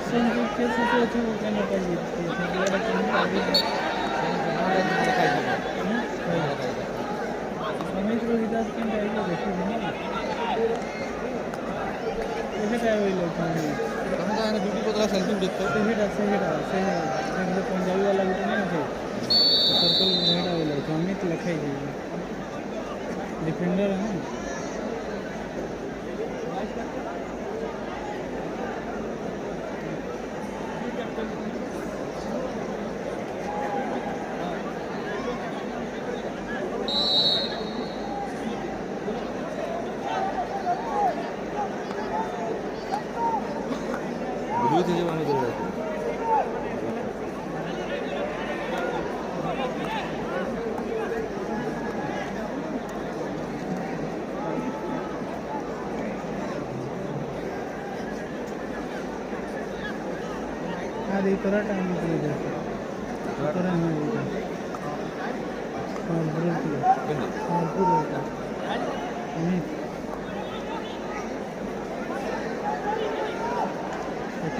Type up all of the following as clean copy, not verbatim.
সেঞ্চুরিকে ছুটে আছে কেন এটা জিতছে সেটা কেন পারবে সমেশ রোহিদাস কিন্তু এগুলো দেখি না সেটা হইল দুটি কথা সেঞ্চুরি দেখতে সেটা पंजाबी वाला गुटे नहीं थे सर्कल हेडा होइल अमित लिखाई है डिफेंडर है ना ब्लू थे जब हमें चल रहा था అది త్వర టైం ఇది త్వర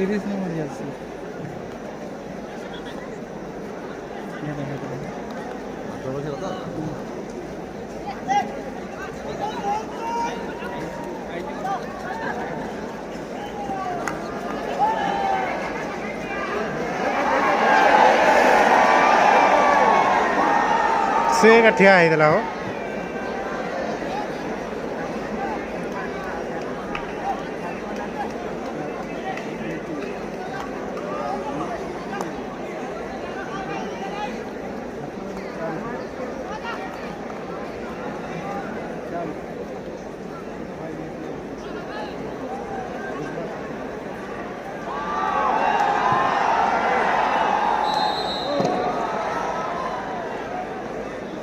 तीस नंबर जर्सी से कठिया है हो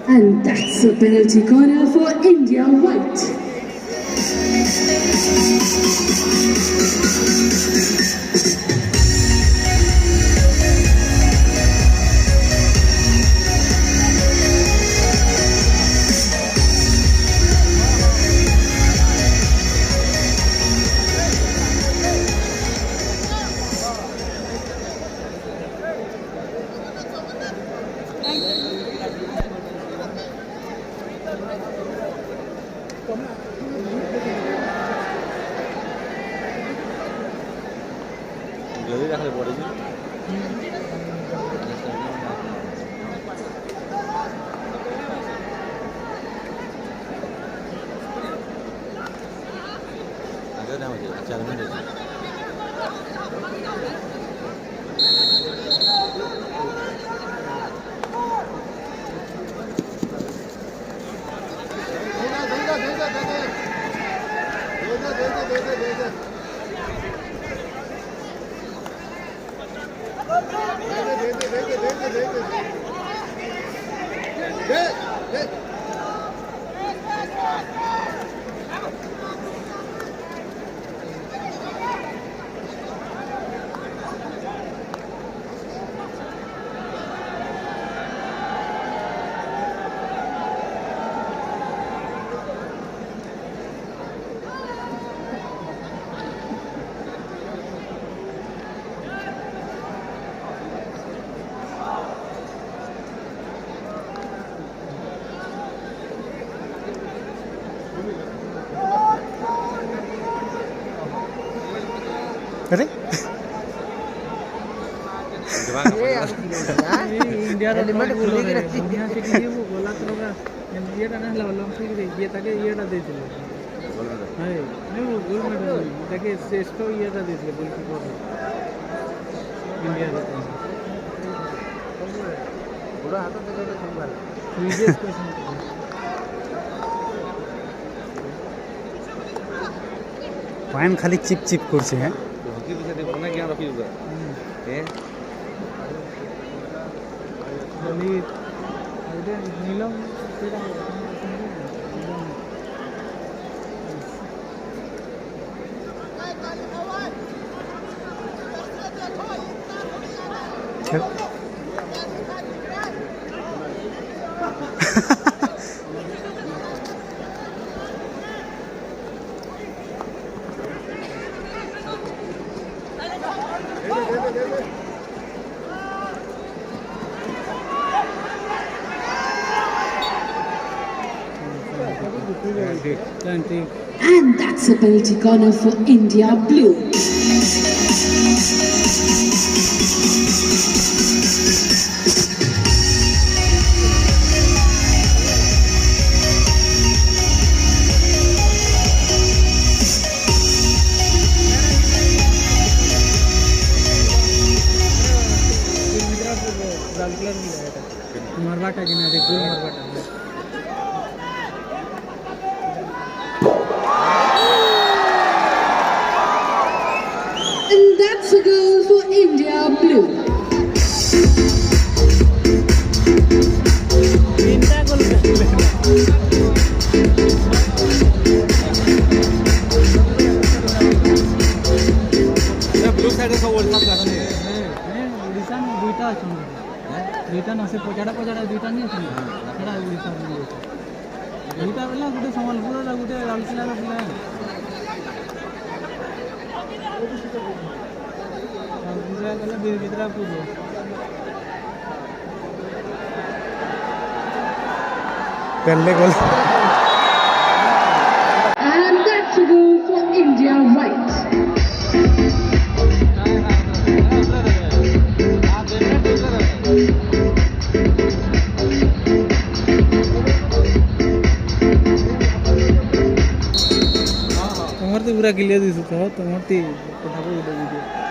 And that's a penalty corner for India White. जल्दी रखले पड़ेगी आगे ना मुझे 4 मिनट अरे इंडिया एलिमेंट खुले की रखी दुनिया से कि वो बोला तो होगा ये ना ओलंपिक रे ये ताके येटा देथिले हाय नहीं वो गोल्ड मेडल ताके श्रेष्ठ येटा देथिले गोलकीपर इंडिया रे पूरा हाथ से ले संभाल विजेस क्वेश्चन पान खाली चिप चिप करছে হ্যাঁ हॉकी पीछे देखो ना क्या रखी होगा ए ललित अरे नीलम तेरा Atlantic. And that's a penalty corner for India Blue. Lal colour में लगाया था मरवाटा की ना गोल मरवाटा And that's a goal for India Blue. तीनटा गोल ବ୍ଲୁ ସାଇଡ଼୍ରେ ସବୁ ଓଲ୍ଡ କପ୍ ଆସନ୍ତି ଓଡ଼ିଶା ନ ଦୁଇଟା ଅଛନ୍ତି ଦୁଇଟା ନ ସେ ପଚାଡ଼ା ପଚାଡ଼ା ଦୁଇଟା ନି ଅଛନ୍ତି ସେଟା ଓଡ଼ିଶା ଦୁଇଟା ବେଲା ଗୋଟେ ସମ୍ବଲପୁରର ଗୋଟେ ରାଉରକେଲାର ପିଲା ଗଲେ ଭିତରା ପୂର୍ବ पहले गोल And that's a goal for India White. तुम्हारे तो पूरा क्लियर दिसत हो तुम्हारे पठाको वीडियो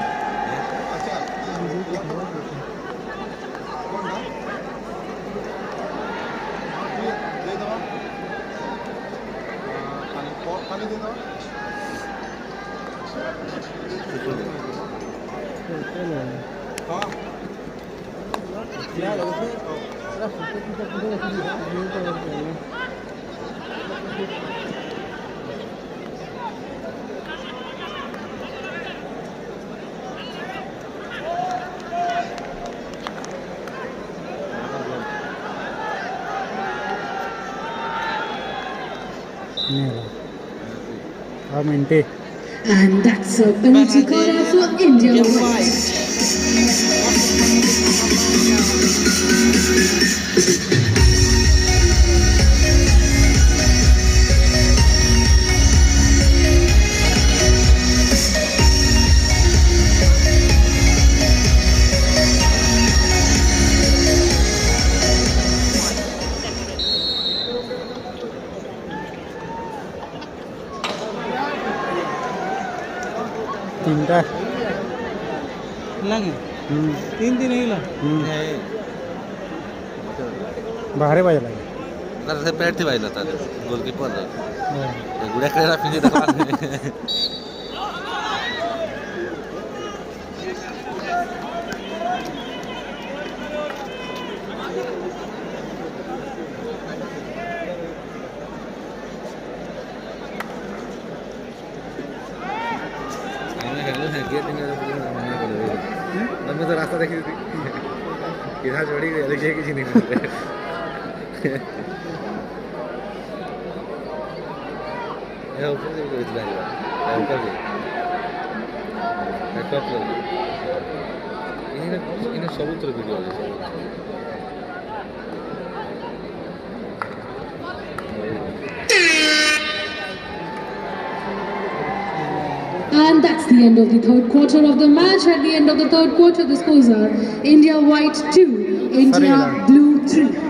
मिनटे And that's a penalty corner for India White. तीनटा लगे तीन दिन हिला बाहरे बाजला ସେ ପ୍ୟାଡ୍ ଥିବା ହେଇଥିଲା ତାର ଗୋଲକିପର ଗୁଡ଼ା ଖେଳା ପିନ୍ଧି ଦେଖ मैं तो रास्ता देखी थी इधर जोड़ी देखिए किसी नहीं मिलते ऊपर से भी इतना ऊपर भी टॉप इन्हें सबूत video And that's the end of the third quarter of the match. At the end of the third quarter, the scores are India White 2, India Blue 3.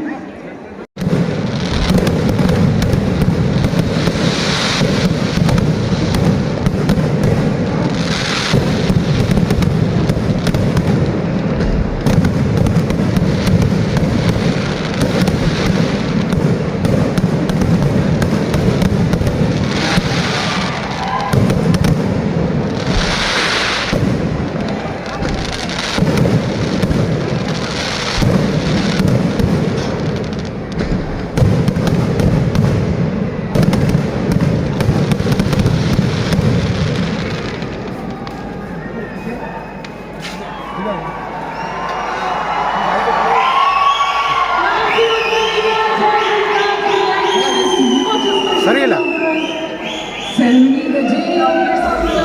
Sir गेला Ceremony the day of your success.